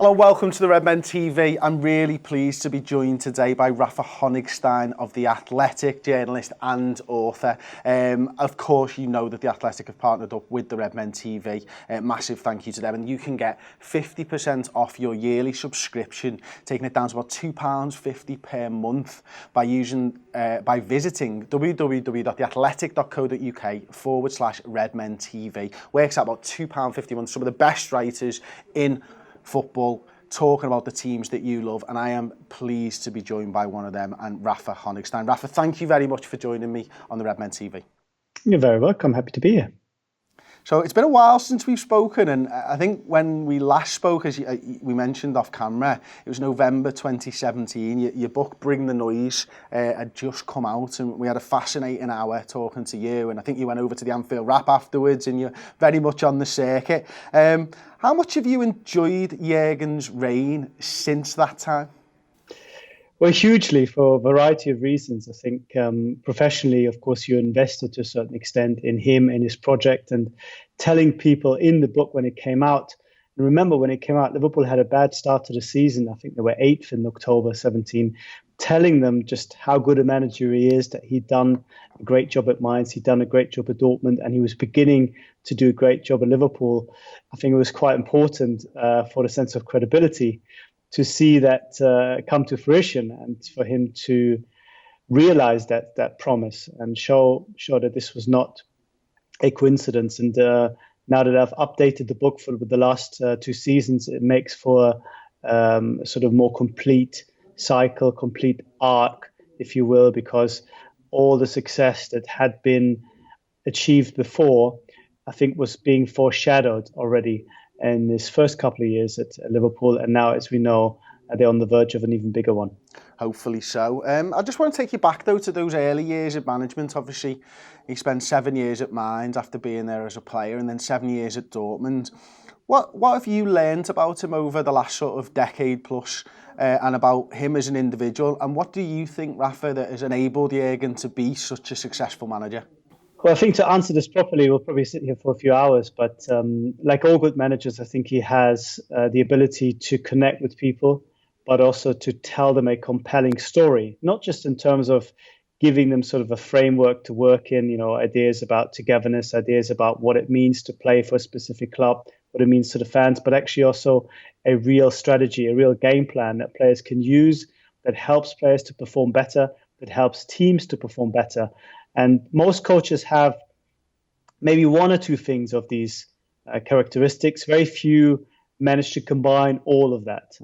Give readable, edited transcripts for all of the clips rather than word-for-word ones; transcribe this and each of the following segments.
Hello, welcome to the Redmen TV. I'm really pleased to be joined today by Rafa Honigstein of The Athletic, journalist and author. Of course, you know that The Athletic have partnered up with the Redmen TV. Massive thank you to them. And you can get 50% off your yearly subscription, taking it down to about £2.50 per month by visiting www.theathletic.co.uk/Redmen TV. Works out about £2.50 a month. Some of the best writers in football talking about the teams that you love, and I am pleased to be joined by one of them, and Rafa Honigstein. Rafa, thank you very much for joining me on the Redmen TV. You're very welcome. Happy to be here. So it's been a while since we've spoken, and I think when we last spoke, as we mentioned off camera, it was November 2017. Your book, Bring the Noise, had just come out, and we had a fascinating hour talking to you, and I think you went over to the Anfield Wrap afterwards, and you're very much on the circuit. How much have you enjoyed Jurgen's reign since that time? Well, hugely, for a variety of reasons. I think professionally, of course, you invested to a certain extent in him and his project, and telling people in the book when it came out. And remember, when it came out, Liverpool had a bad start to the season. I think they were 8th in October 17, telling them just how good a manager he is, that he'd done a great job at Mainz, he'd done a great job at Dortmund, and he was beginning to do a great job at Liverpool. I think it was quite important for the sense of credibility to see that come to fruition, and for him to realize that promise and show that this was not a coincidence. And now that I've updated the book for the last 2 seasons, it makes for sort of more complete cycle, complete arc, if you will, because all the success that had been achieved before, I think, was being foreshadowed already in his first couple of years at Liverpool, and now, as we know, they're on the verge of an even bigger one. Hopefully so. I just want to take you back, though, to those early years of management. Obviously, he spent 7 years at Mainz after being there as a player, and then 7 years at Dortmund. What have you learned about him over the last sort of decade plus, and about him as an individual? And what do you think, Rafa, that has enabled Jurgen to be such a successful manager? Well, I think to answer this properly, we'll probably sit here for a few hours. But like all good managers, I think he has the ability to connect with people, but also to tell them a compelling story, not just in terms of giving them sort of a framework to work in, ideas about togetherness, ideas about what it means to play for a specific club, what it means to the fans, but actually also a real strategy, a real game plan that players can use, that helps players to perform better, that helps teams to perform better. And most coaches have maybe one or two things of these characteristics. Very few manage to combine all of that.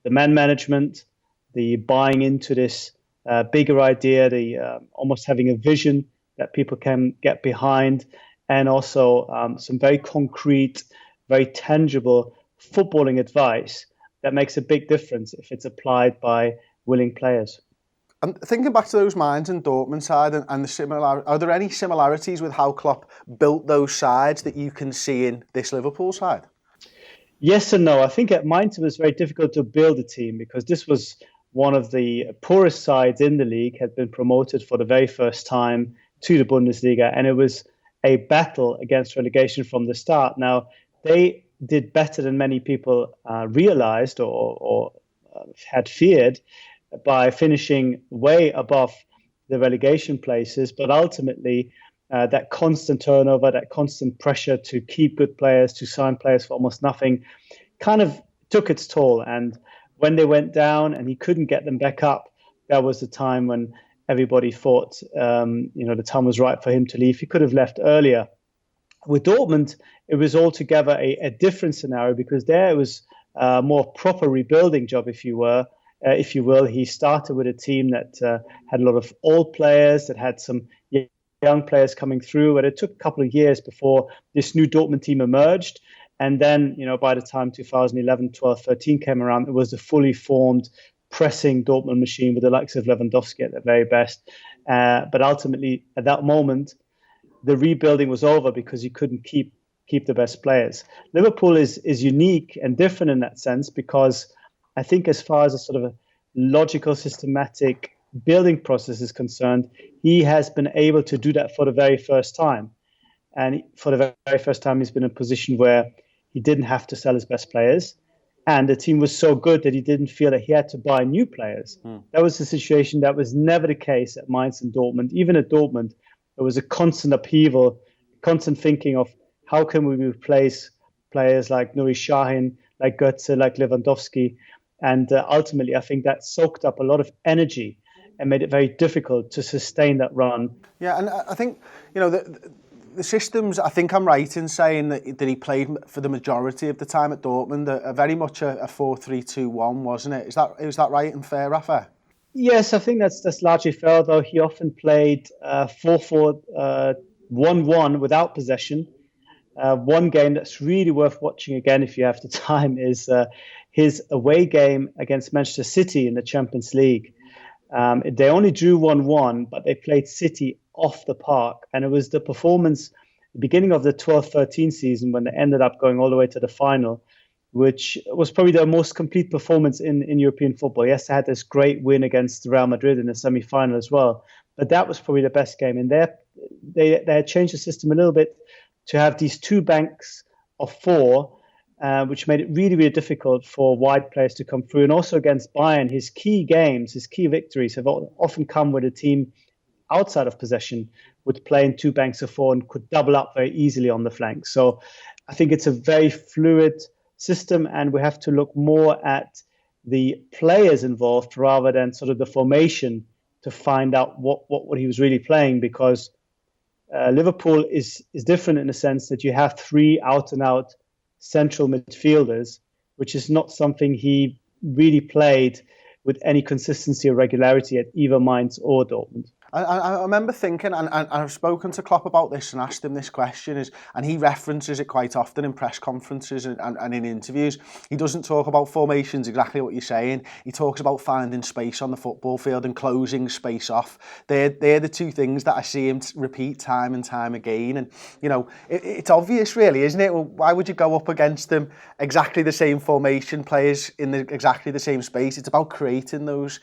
The man management, the buying into this bigger idea, the almost having a vision that people can get behind, and also some very concrete, very tangible footballing advice that makes a big difference if it's applied by willing players. And thinking back to those Mainz and Dortmund side and the are there any similarities with how Klopp built those sides that you can see in this Liverpool side? Yes and no. I think at Mainz it was very difficult to build a team because this was one of the poorest sides in the league, had been promoted for the very first time to the Bundesliga, and it was a battle against relegation from the start. Now, they did better than many people realized or had feared, by finishing way above the relegation places, but ultimately that constant turnover, that constant pressure to keep good players, to sign players for almost nothing, kind of took its toll. And when they went down and he couldn't get them back up, that was the time when everybody thought, the time was right for him to leave. He could have left earlier. With Dortmund, it was altogether a different scenario, because there it was a more proper rebuilding job, if you will. He started with a team that had a lot of old players, that had some young players coming through, and it took a couple of years before this new Dortmund team emerged. And then, by the time 2011, 12, 13 came around, it was the fully formed, pressing Dortmund machine with the likes of Lewandowski at their very best. But ultimately, at that moment, the rebuilding was over because you couldn't keep the best players. Liverpool is unique and different in that sense, because I think as far as a sort of a logical, systematic building process is concerned, he has been able to do that for the very first time. And for the very first time, he's been in a position where he didn't have to sell his best players. And the team was so good that he didn't feel that he had to buy new players. That was a situation that was never the case at Mainz and Dortmund. Even at Dortmund, there was a constant upheaval, constant thinking of how can we replace players like Nuri Sahin, like Götze, like Lewandowski. And ultimately, I think that soaked up a lot of energy and made it very difficult to sustain that run. Yeah, and I think, the systems, I think I'm right in saying that he played for the majority of the time at Dortmund, very much a 4-3-2-1, wasn't it? Is that right and fair, Rafa? Yes, I think that's largely fair, though he often played 4-4-1-1 without possession. One game that's really worth watching again if you have the time is his away game against Manchester City in the Champions League. They only drew 1-1, but they played City off the park. And it was the performance, the beginning of the 12-13 season, when they ended up going all the way to the final, which was probably their most complete performance in European football. Yes, they had this great win against Real Madrid in the semi-final as well. But that was probably the best game. And they had changed the system a little bit to have these two banks of four, which made it really, really difficult for wide players to come through. And also against Bayern, his key games, his key victories have often come with a team outside of possession, would play in two banks of four and could double up very easily on the flanks. So I think it's a very fluid system, and we have to look more at the players involved rather than sort of the formation to find out what he was really playing, because Liverpool is different in the sense that you have three out-and-out central midfielders, which is not something he really played with any consistency or regularity at either Mainz or Dortmund. I remember thinking, and I've spoken to Klopp about this and asked him this question, and he references it quite often in press conferences and in interviews. He doesn't talk about formations, exactly what you're saying. He talks about finding space on the football field and closing space off. They're the two things that I see him repeat time and time again. And, it's obvious, really, isn't it? Well, why would you go up against them exactly the same formation, players in exactly the same space? It's about creating those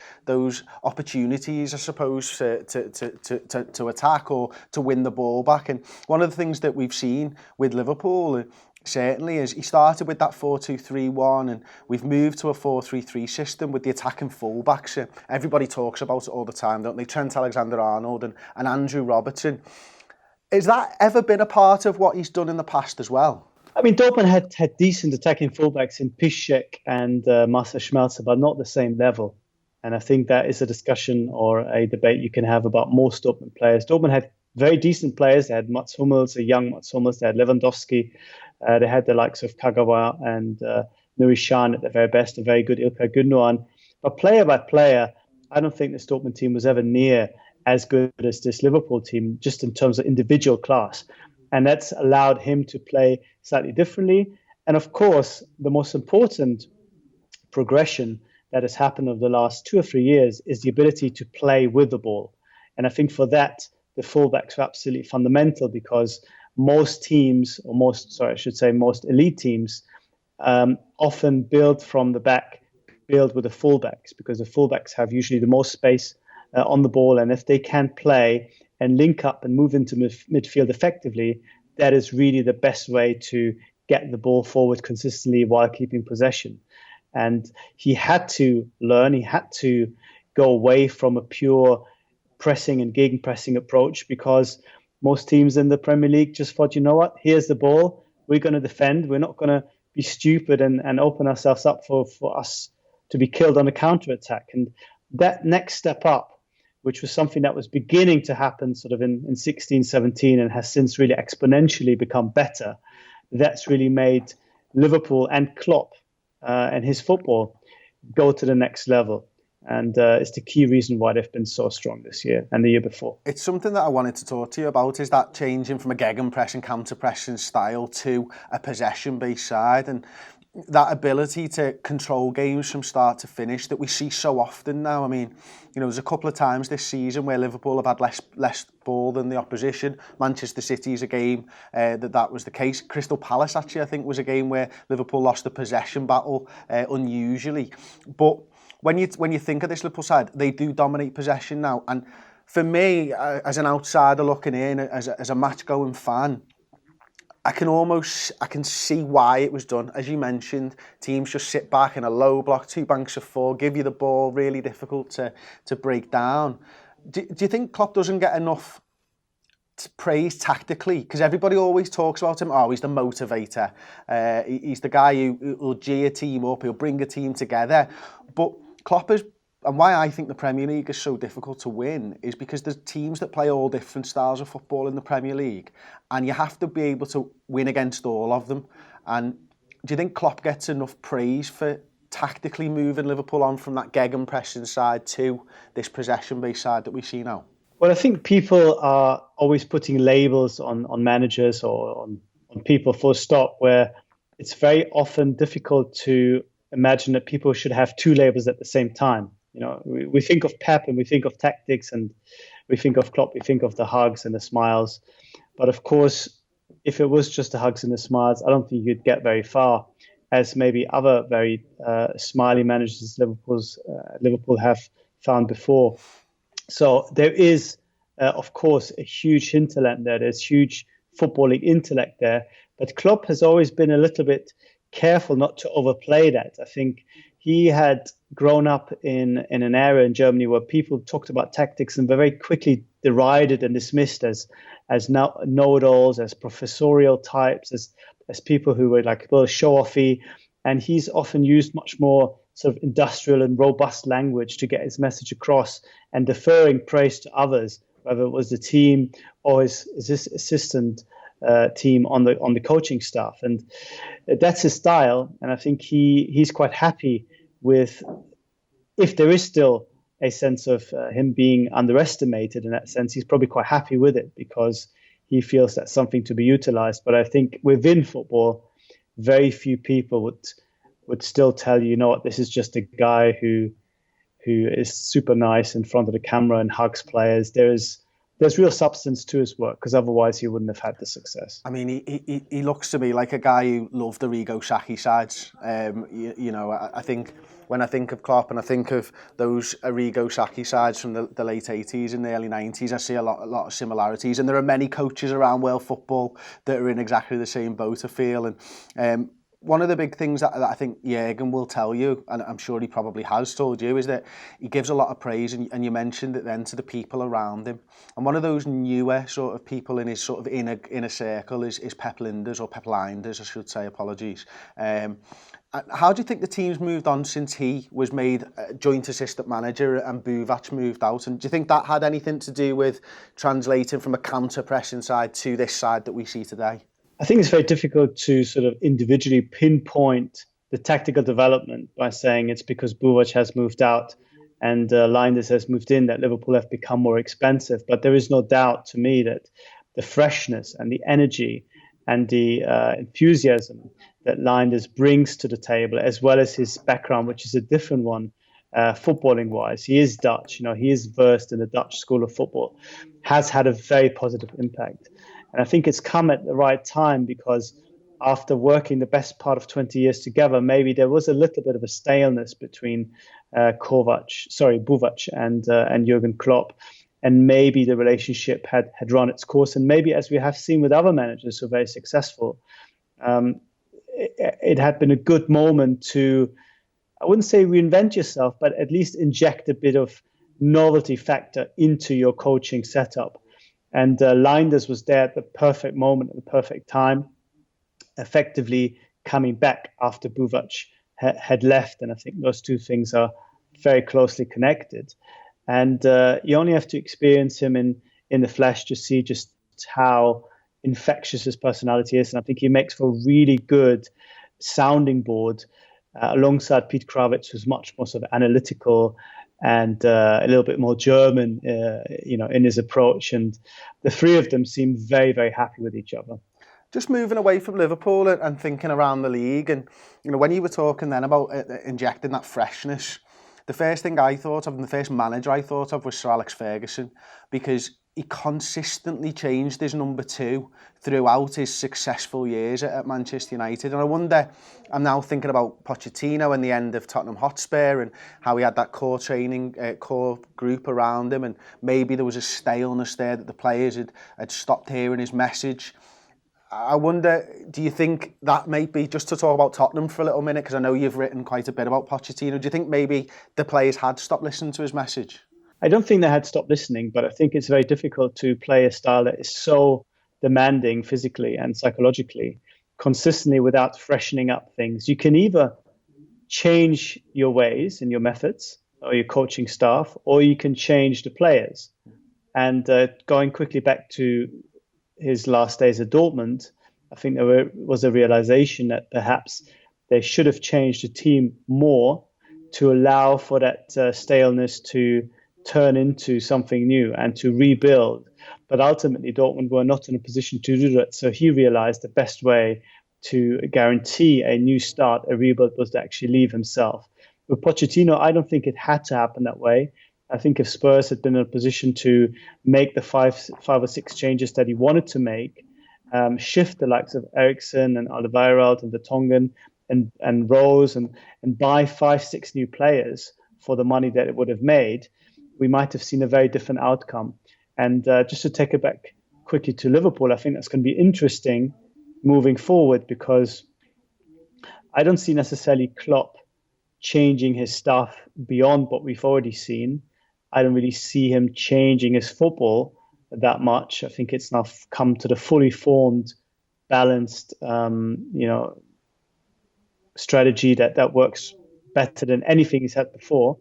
opportunities, I suppose, to attack or to win the ball back. And one of the things that we've seen with Liverpool certainly is he started with that 4-2-3-1, and we've moved to a 4-3-3 system with the attacking fullbacks. Everybody talks about it all the time, don't they? Trent Alexander-Arnold and Andrew Robertson. Has that ever been a part of what he's done in the past as well? I mean, Dortmund had decent attacking fullbacks in Piszczek and Marcel Schmelzer, but not the same level. And I think that is a discussion or a debate you can have about most Dortmund players. Dortmund had very decent players. They had Mats Hummels, a young Mats Hummels. They had Lewandowski. They had the likes of Kagawa and Nuri Sahin at the very best, a very good Ilkay Gündoğan. But player by player, I don't think this Dortmund team was ever near as good as this Liverpool team, just in terms of individual class. And that's allowed him to play slightly differently. And of course, the most important progression that has happened over the last 2 or 3 years is the ability to play with the ball. And I think for that, the fullbacks are absolutely fundamental, because most elite teams often build from the back, build with the fullbacks, because the fullbacks have usually the most space on the ball. And if they can play and link up and move into midfield effectively, that is really the best way to get the ball forward consistently while keeping possession. And he had to learn, he had to go away from a pure pressing and gegenpressing approach, because most teams in the Premier League just thought, you know what, here's the ball, we're going to defend, we're not going to be stupid and open ourselves up for us to be killed on a counter-attack. And that next step up, which was something that was beginning to happen sort of in 16-17 and has since really exponentially become better, that's really made Liverpool and Klopp and his football go to the next level. And it's the key reason why they've been so strong this year and the year before. It's something that I wanted to talk to you about, is that changing from a gegenpressing, counter-pressing style to a possession-based side, and that ability to control games from start to finish that we see so often now. I mean, there's a couple of times this season where Liverpool have had less ball than the opposition. Manchester City is a game that was the case. Crystal Palace, actually, I think, was a game where Liverpool lost the possession battle unusually. But when you think of this Liverpool side, they do dominate possession now. And for me, as an outsider looking in, as a match-going fan, I can see why it was done. As you mentioned, teams just sit back in a low block, 2 banks of 4, give you the ball, really difficult to break down. Do you think Klopp doesn't get enough praise tactically? Because everybody always talks about him, he's the motivator. He's the guy who will G a team up, he'll bring a team together. But Klopp is, and why I think the Premier League is so difficult to win is because there's teams that play all different styles of football in the Premier League, and you have to be able to win against all of them. And do you think Klopp gets enough praise for tactically moving Liverpool on from that gegenpressing side to this possession-based side that we see now? Well, I think people are always putting labels on managers or on people full stop, where it's very often difficult to imagine that people should have 2 labels at the same time. You know, we think of Pep and we think of tactics, and we think of Klopp, we think of the hugs and the smiles. But of course, if it was just the hugs and the smiles, I don't think you'd get very far, as maybe other very smiley managers Liverpool have found before. So there is, of course, a huge hinterland there. There's huge footballing intellect there. But Klopp has always been a little bit careful not to overplay that. I think he had grown up in an era in Germany where people talked about tactics and were very quickly derided and dismissed as know-it-alls, as professorial types, as people who were like show-offy. And he's often used much more sort of industrial and robust language to get his message across, and deferring praise to others, whether it was the team or his assistant team on the coaching staff. And that's his style. And I think he's quite happy with, if there is still a sense of him being underestimated in that sense, he's probably quite happy with it because he feels that's something to be utilized. But I think within football, very few people would still tell you, you know what, this is just a guy who is super nice in front of the camera and hugs players. There's real substance to his work, because otherwise he wouldn't have had the success. I mean, he looks to me like a guy who loved the Arrigo Sacchi sides. I think when I think of Klopp and I think of those Arrigo Sacchi sides from the late 80s and the early 90s, I see a lot of similarities. And there are many coaches around world football that are in exactly the same boat, I feel. And one of the big things that I think Jürgen will tell you, and I'm sure he probably has told you, is that he gives a lot of praise, and you mentioned it then, to the people around him. And one of those newer sort of people in his sort of inner circle is Pep Lijnders, or Pep Lijnders, I should say, apologies. How do you think the team's moved on since he was made joint assistant manager and Buvac moved out? And do you think that had anything to do with translating from a counter-pressing side to this side that we see today? I think it's very difficult to sort of individually pinpoint the tactical development by saying it's because Buvac has moved out and Lijnders has moved in that Liverpool have become more expensive. But there is no doubt to me that the freshness and the energy and the enthusiasm that Lijnders brings to the table, as well as his background, which is a different one, footballing-wise. He is Dutch, he is versed in the Dutch school of football, has had a very positive impact. And I think it's come at the right time, because after working the best part of 20 years together, maybe there was a little bit of a staleness between Buvac and Jurgen Klopp. And maybe the relationship had run its course. And maybe, as we have seen with other managers who are very successful, it had been a good moment to, I wouldn't say reinvent yourself, but at least inject a bit of novelty factor into your coaching setup. And Lijnders was there at the perfect moment, at the perfect time, effectively coming back after Buvac had left. And I think those two things are very closely connected. And you only have to experience him in the flesh to see just how infectious his personality is. And I think he makes for a really good sounding board alongside Pete Kravitz, who's much more sort of analytical and a little bit more German, in his approach. And the three of them seem very, very happy with each other. Just moving away from Liverpool and thinking around the league, and when you were talking then about injecting that freshness, the first thing I thought of, and the first manager I thought of, was Sir Alex Ferguson, because he consistently changed his number 2 throughout his successful years at Manchester United. And I wonder, I'm now thinking about Pochettino and the end of Tottenham Hotspur and how he had that core group around him, and maybe there was a staleness there that the players had stopped hearing his message. I wonder, do you think that might be, just to talk about Tottenham for a little minute, because I know you've written quite a bit about Pochettino, do you think maybe the players had stopped listening to his message? I don't think they had stopped listening, but I think it's very difficult to play a style that is so demanding physically and psychologically consistently without freshening up things. You can either change your ways and your methods or your coaching staff, or you can change the players. And going quickly back to his last days at Dortmund, I think there was a realization that perhaps they should have changed the team more to allow for that staleness to turn into something new and to rebuild. But ultimately, Dortmund were not in a position to do that. So he realized the best way to guarantee a new start, a rebuild, was to actually leave himself. With Pochettino, I don't think it had to happen that way. I think if Spurs had been in a position to make the five or six changes that he wanted to make, shift the likes of Eriksen and Alderweireld and Vertonghen and Rose and buy 5-6 new players for the money that it would have made, we might have seen a very different outcome. And just to take it back quickly to Liverpool, I think that's going to be interesting moving forward, because I don't see necessarily Klopp changing his stuff beyond what we've already seen. I don't really see him changing his football that much. I think it's now come to the fully formed, balanced, strategy that works better than anything he's had before.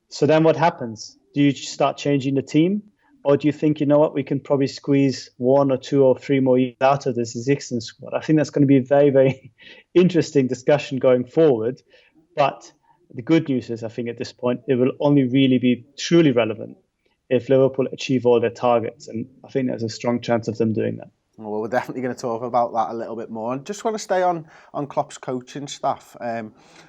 So then what happens? Do you start changing the team? Or do you think, you know what, we can probably squeeze 1 or 2 or 3 more years out of this existing squad? I think that's going to be a very, very interesting discussion going forward. But the good news is, I think at this point, it will only really be truly relevant if Liverpool achieve all their targets. And I think there's a strong chance of them doing that. Well, we're definitely going to talk about that a little bit more. And just want to stay on Klopp's coaching staff.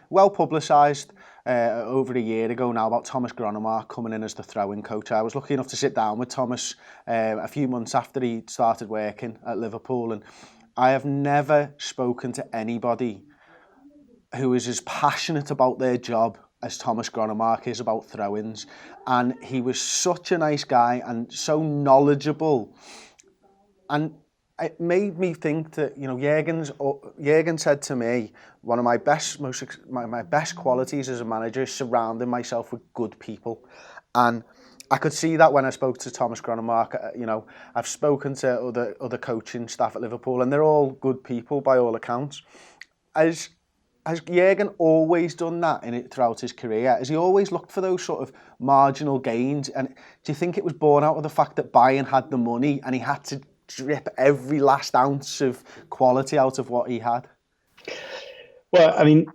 Well publicised over a year ago now about Thomas Gronemark coming in as the throw-in coach. I was lucky enough to sit down with Thomas a few months after he started working at Liverpool. And I have never spoken to anybody who is as passionate about their job as Thomas Gronemark is about throw-ins. And he was such a nice guy and so knowledgeable. And it made me think that, Jurgen said to me, one of my best qualities as a manager is surrounding myself with good people. And I could see that when I spoke to Thomas Gronemark. I've spoken to other coaching staff at Liverpool, and they're all good people by all accounts. Has Jurgen always done that throughout his career? Has he always looked for those sort of marginal gains? And do you think it was born out of the fact that Bayern had the money and he had to drip every last ounce of quality out of what he had? Well, I mean,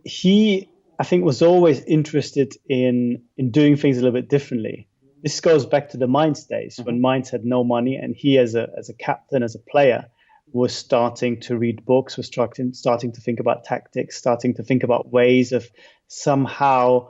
I think, was always interested in doing things a little bit differently. This goes back to the Mainz days, when Mainz had no money, and he, as a captain, as a player, was starting to read books, was starting to think about tactics, starting to think about ways of somehow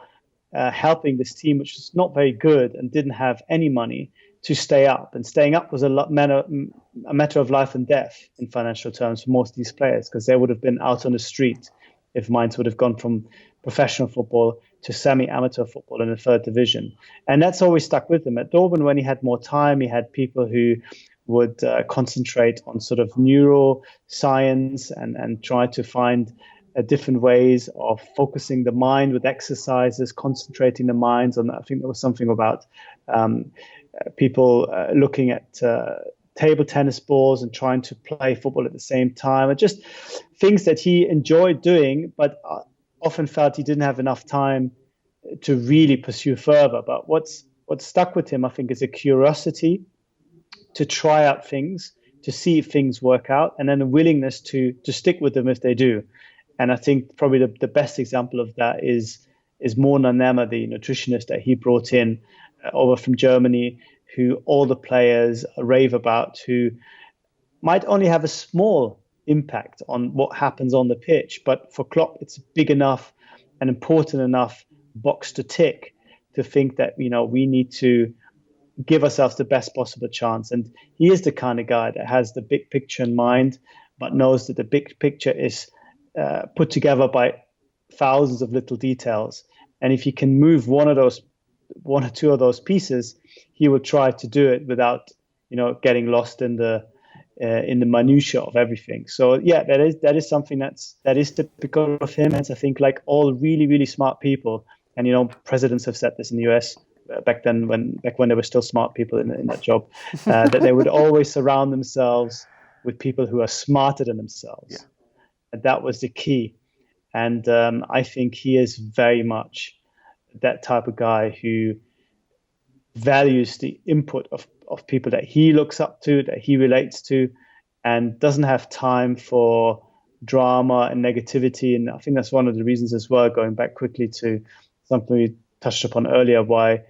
helping this team, which was not very good and didn't have any money, to stay up. And staying up was a matter of life and death in financial terms for most of these players, because they would have been out on the street if Mainz would have gone from professional football to semi-amateur football in the third division. And that's always stuck with him. At Dortmund, when he had more time, he had people who would concentrate on sort of neuroscience and try to find different ways of focusing the mind with exercises, concentrating the minds. And I think there was something about people looking at table tennis balls and trying to play football at the same time, and just things that he enjoyed doing, but often felt he didn't have enough time to really pursue further. But what's stuck with him, I think, is a curiosity to try out things, to see if things work out, and then a willingness to stick with them if they do. And I think probably the best example of that is Mona Nemmer, the nutritionist that he brought in over from Germany, who all the players rave about, who might only have a small impact on what happens on the pitch. But for Klopp, it's big enough and important enough box to tick to think that, we need to give ourselves the best possible chance. And he is the kind of guy that has the big picture in mind, but knows that the big picture is put together by thousands of little details. And if he can move one or two of those pieces, he will try to do it without, getting lost in the in the minutiae of everything. So yeah, that is something that is typical of him. And I think like all really, really smart people, and presidents have said this in the US back when there were still smart people in that job, that they would always surround themselves with people who are smarter than themselves. Yeah. And that was the key. And I think he is very much that type of guy who values the input of people that he looks up to, that he relates to, and doesn't have time for drama and negativity. And I think that's one of the reasons as well, going back quickly to something we touched upon earlier, why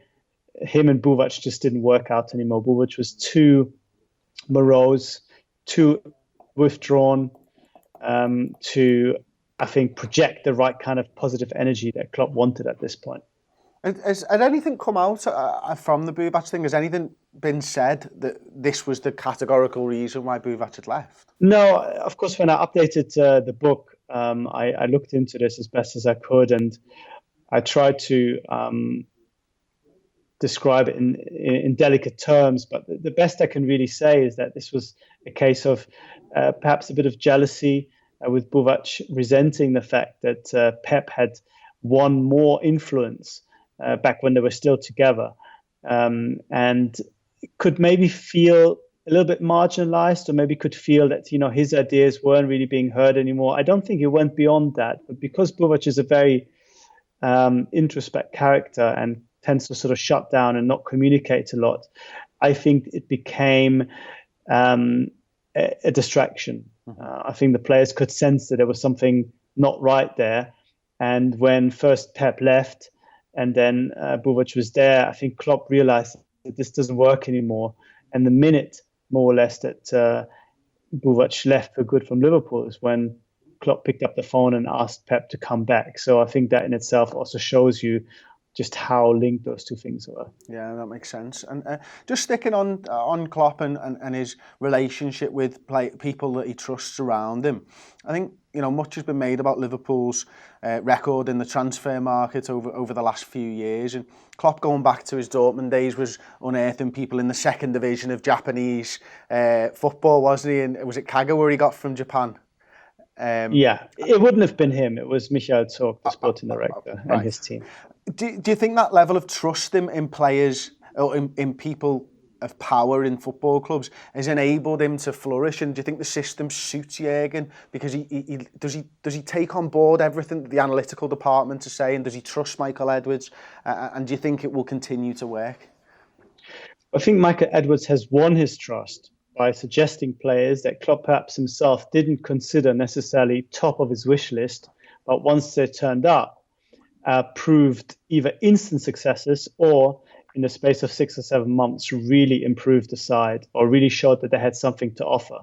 him and Buvac just didn't work out anymore. Buvac was too morose, too withdrawn, to, I think, project the right kind of positive energy that Klopp wanted at this point. Has anything come out from the Buvac thing? Has anything been said that this was the categorical reason why Buvac had left? No, of course, when I updated the book, I looked into this as best as I could, and I tried to describe it in delicate terms. But the best I can really say is that this was a case of perhaps a bit of jealousy, with Buvac resenting the fact that Pep had won more influence back when they were still together, and could maybe feel a little bit marginalized, or maybe could feel that his ideas weren't really being heard anymore. I don't think it went beyond that, but because Buvac is a very introspect character and tends to sort of shut down and not communicate a lot, I think it became a distraction. I think the players could sense that there was something not right there, and when first Pep left and then Buvac was there, I think Klopp realized that this doesn't work anymore. And the minute, more or less, that Buvac left for good from Liverpool is when Klopp picked up the phone and asked Pep to come back. So I think that in itself also shows you just how linked those two things were. Yeah, that makes sense. And just sticking on Klopp and his relationship with people that he trusts around him, I think much has been made about Liverpool's record in the transfer market over the last few years. And Klopp, going back to his Dortmund days, was unearthing people in the second division of Japanese football, wasn't he? And was it Kagawa he got from Japan? Yeah, it wouldn't have been him. It was Michael Zorc, the sporting director, and his team. Do you think that level of trust in players or in people of power in football clubs has enabled him to flourish? And do you think the system suits Jurgen because he does he take on board everything that the analytical department is saying? Does he trust Michael Edwards? And do you think it will continue to work? I think Michael Edwards has won his trust by suggesting players that Klopp perhaps himself didn't consider necessarily top of his wish list, but once they turned up, proved either instant successes or in the space of 6 or 7 months really improved the side or really showed that they had something to offer,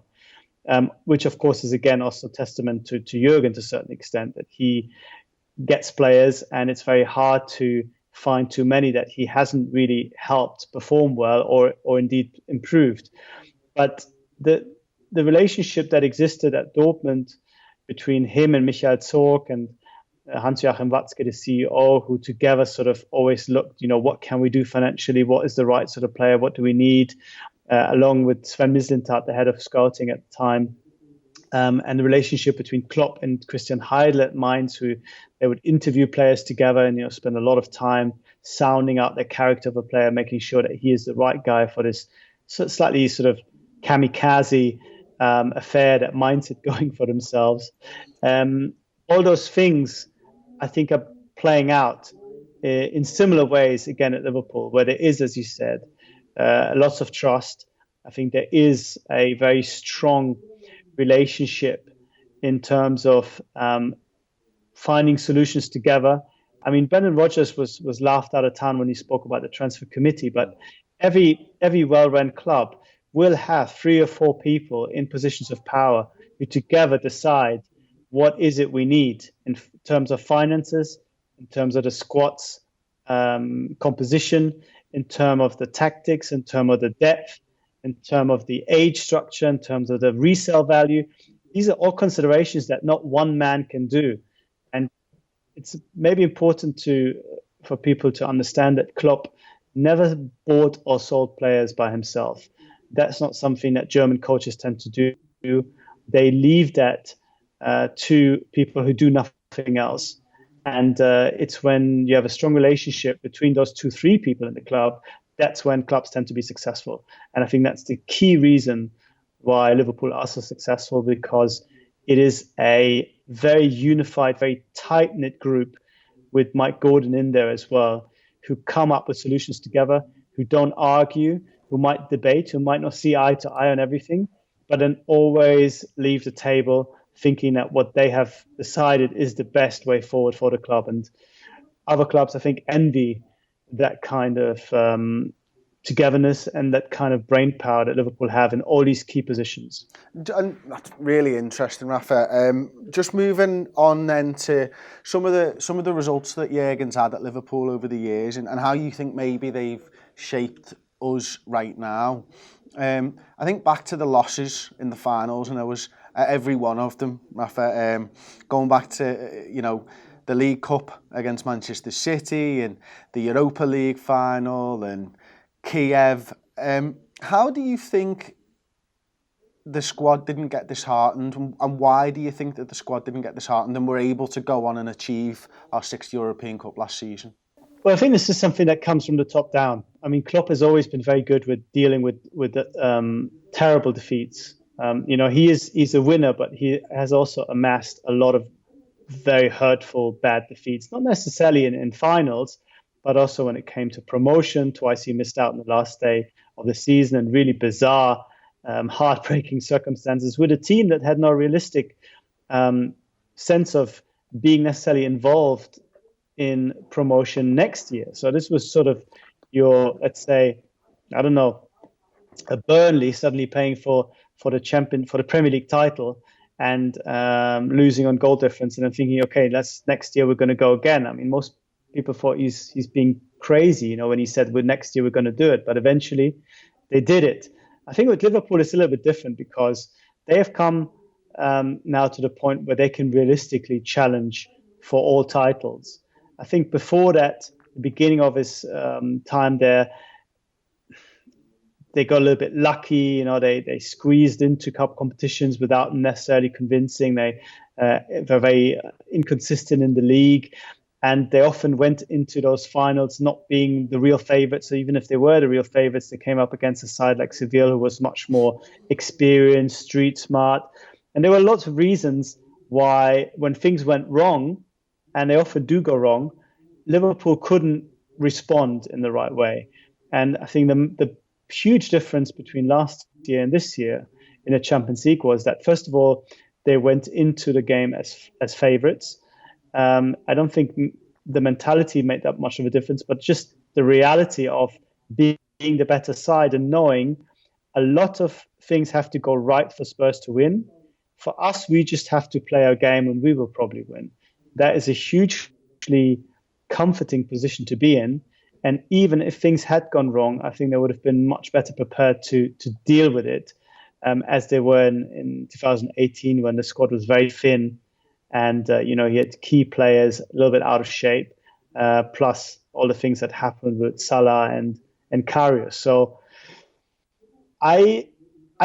which of course is again also testament to Jurgen to a certain extent, that he gets players and it's very hard to find too many that he hasn't really helped perform well or indeed improved. But the relationship that existed at Dortmund between him and Michael Zorc and Hans-Joachim Watzke, the CEO, who together sort of always looked, what can we do financially? What is the right sort of player? What do we need? Along with Sven Mislintat, the head of scouting at the time. And the relationship between Klopp and Christian Heidel at Mainz, who they would interview players together and spend a lot of time sounding out the character of a player, making sure that he is the right guy for this slightly sort of kamikaze affair that Mainz had going for themselves. All those things, I think, are playing out in similar ways again at Liverpool, where there is, as you said, lots of trust. I think there is a very strong relationship in terms of finding solutions together. I mean, Brendan Rodgers was laughed out of town when he spoke about the transfer committee, but every well-run club will have 3 or 4 people in positions of power who together decide what is it we need in terms of finances, in terms of the squad's composition, in terms of the tactics, in terms of the depth, in terms of the age structure, in terms of the resale value. These are all considerations that not one man can do. And it's maybe important for people to understand that Klopp never bought or sold players by himself. That's not something that German coaches tend to do. They leave that to people who do nothing else. And it's when you have a strong relationship between those 2, 3 people in the club, that's when clubs tend to be successful. And I think that's the key reason why Liverpool are so successful, because it is a very unified, very tight-knit group with Mike Gordon in there as well, who come up with solutions together, who don't argue, who might debate, who might not see eye to eye on everything, but then always leave the table thinking that what they have decided is the best way forward for the club. And other clubs, I think, envy that kind of togetherness and that kind of brain power that Liverpool have in all these key positions. And that's really interesting, Rafa. Just moving on then to some of the results that Jurgen's had at Liverpool over the years, and how you think maybe they've shaped us right now. I think back to the losses in the finals, and there was every one of them, Rafa. Going back to the League Cup against Manchester City and the Europa League final and Kiev. How do you think the squad didn't get disheartened, and why do you think that the squad didn't get disheartened and were able to go on and achieve our 6th European Cup last season? Well, I think this is something that comes from the top down. I mean, Klopp has always been very good with dealing with terrible defeats. He's a winner, but he has also amassed a lot of very hurtful, bad defeats, not necessarily in finals, but also when it came to promotion. Twice he missed out on the last day of the season, and really bizarre, heartbreaking circumstances with a team that had no realistic sense of being necessarily involved in promotion next year. So this was sort of your, let's say, I don't know, a Burnley suddenly paying for the Premier League title and losing on goal difference, and then thinking, okay, next year we're going to go again. I mean, most people thought he's being crazy, when he said, well, next year we're going to do it, but eventually they did it. I think with Liverpool it's a little bit different, because they have come now to the point where they can realistically challenge for all titles. I think before that, the beginning of his time there, they got a little bit lucky. They squeezed into cup competitions without necessarily convincing. They were very inconsistent in the league, and they often went into those finals not being the real favourites. So even if they were the real favourites, they came up against a side like Seville, who was much more experienced, street smart. And there were lots of reasons why, when things went wrong, and they often do go wrong, Liverpool couldn't respond in the right way. And I think the huge difference between last year and this year in the Champions League was that, first of all, they went into the game as favourites. I don't think the mentality made that much of a difference, but just the reality of being the better side and knowing a lot of things have to go right for Spurs to win. For us, we just have to play our game and we will probably win. That is a hugely comforting position to be in. And even if things had gone wrong, I think they would have been much better prepared to deal with it, as they were in 2018, when the squad was very thin. And, he had key players a little bit out of shape, plus all the things that happened with Salah and Karius. So I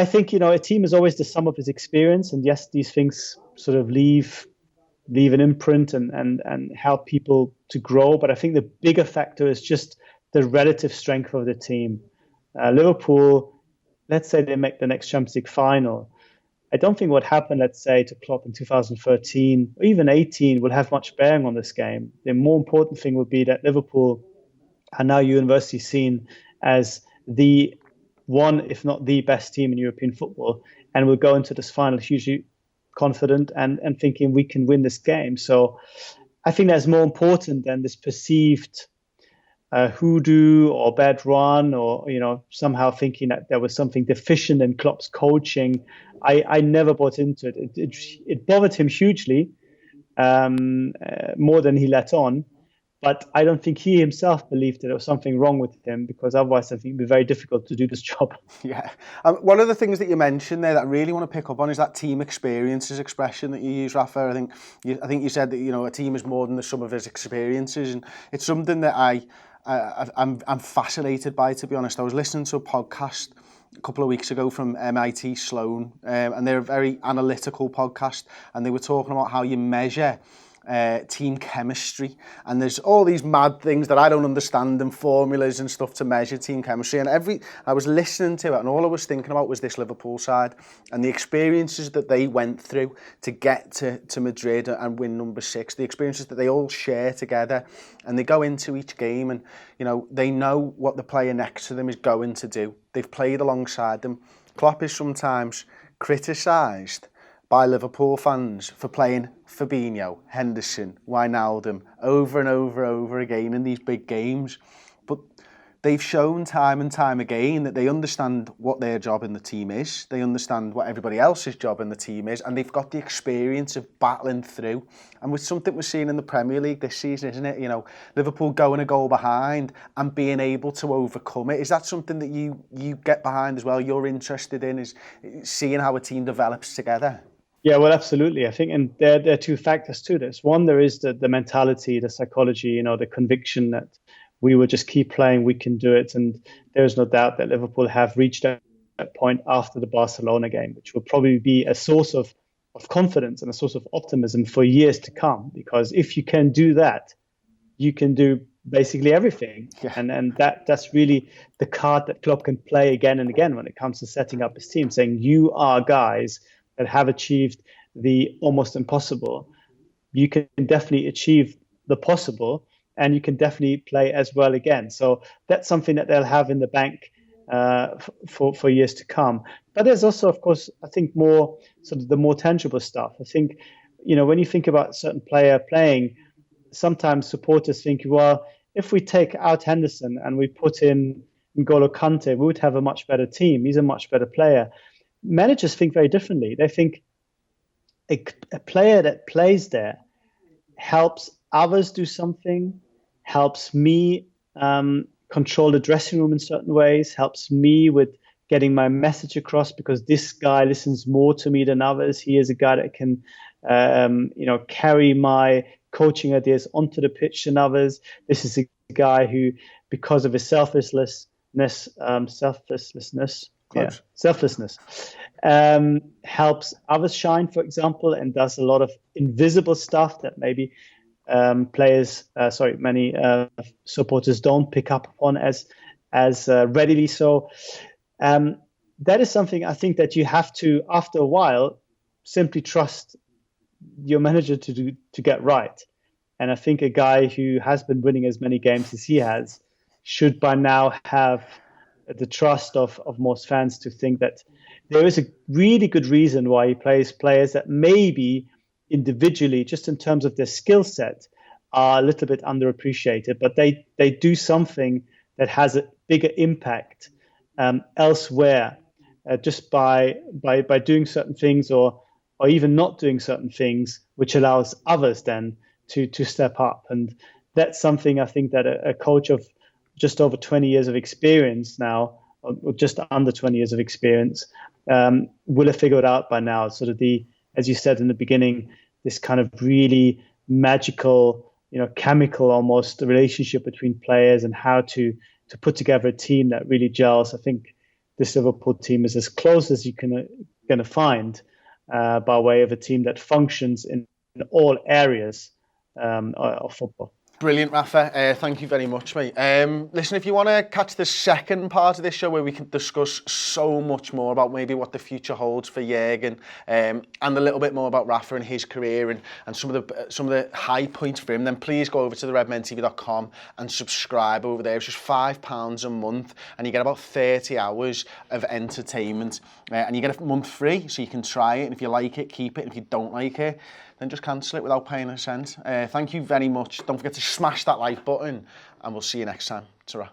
think, a team is always the sum of its experience. And yes, these things sort of leave an imprint and help people to grow. But I think the bigger factor is just the relative strength of the team. Liverpool, let's say they make the next Champions League final. I don't think what happened, let's say, to Klopp in 2013 or even 18 will have much bearing on this game. The more important thing would be that Liverpool are now universally seen as the one, if not the best team in European football, and will go into this final hugely confident and thinking we can win this game. So I think that's more important than this perceived hoodoo or bad run, or somehow thinking that there was something deficient in Klopp's coaching. I never bought into it. It bothered him hugely, more than he let on. But I don't think he himself believed that there was something wrong with him, because otherwise I think it would be very difficult to do this job. Yeah. One of the things that you mentioned there that I really want to pick up on is that team experiences expression that you use, Rafa. I think you said that a team is more than the sum of its experiences, and it's something that I'm fascinated by, to be honest. I was listening to a podcast a couple of weeks ago from MIT Sloan, and they're a very analytical podcast, and they were talking about how you measure team chemistry, and there's all these mad things that I don't understand and formulas and stuff to measure team chemistry, and I was listening to it and all I was thinking about was this Liverpool side and the experiences that they went through to get to Madrid and win number 6, the experiences that they all share together, and they go into each game and they know what the player next to them is going to do. They've played alongside them. Klopp is sometimes criticised by Liverpool fans for playing Fabinho, Henderson, Wijnaldum over and over again in these big games. But they've shown time and time again that they understand what their job in the team is. They understand what everybody else's job in the team is, and they've got the experience of battling through. And with something we're seeing in the Premier League this season, isn't it? Liverpool going a goal behind and being able to overcome it. Is that something that you get behind as well? You're interested in is seeing how a team develops together? Yeah, well, absolutely. I think, and there are two factors to this. One, there is the mentality, the psychology, the conviction that we will just keep playing, we can do it. And there's no doubt that Liverpool have reached that point after the Barcelona game, which will probably be a source of confidence and a source of optimism for years to come. Because if you can do that, you can do basically everything. Yeah. And that's really the card that Klopp can play again and again when it comes to setting up his team, saying you are guys that have achieved the almost impossible. You can definitely achieve the possible, and you can definitely play as well again. So that's something that they'll have in the bank for years to come. But there's also, of course, I think more sort of the more tangible stuff. I think, when you think about a certain player playing, sometimes supporters think, well, if we take out Henderson and we put in N'Golo Kante, we would have a much better team. He's a much better player. Managers think very differently. They think a player that plays there helps others do something, helps me control the dressing room in certain ways, helps me with getting my message across because this guy listens more to me than others. He is a guy that can, carry my coaching ideas onto the pitch than others. This is a guy who, because of his selflessness, helps others shine, for example, and does a lot of invisible stuff that maybe many supporters don't pick up upon as readily. So that is something I think that you have to, after a while, simply trust your manager to get right. And I think a guy who has been winning as many games as he has should by now have the trust of most fans to think that there is a really good reason why he plays players that maybe individually, just in terms of their skill set, are a little bit underappreciated, but they do something that has a bigger impact elsewhere, just by doing certain things or even not doing certain things, which allows others then to step up. And that's something I think that a coach of just over 20 years of experience now, or just under 20 years of experience, will have figured out by now. Sort of as you said in the beginning, this kind of really magical, chemical almost relationship between players and how to put together a team that really gels. I think this Liverpool team is as close as you can going to find by way of a team that functions in all areas of football. Brilliant, Rafa. Thank you very much, mate. Listen, if you want to catch the second part of this show where we can discuss so much more about maybe what the future holds for Jürgen and a little bit more about Rafa and his career and some of the high points for him, then please go over to the redmentv.com and subscribe over there. It's just £5 a month and you get about 30 hours of entertainment and you get a month free so you can try it, and if you like it, keep it. If you don't like it, then just cancel it without paying a cent. Thank you very much. Don't forget to smash that like button and we'll see you next time. Ta-ra.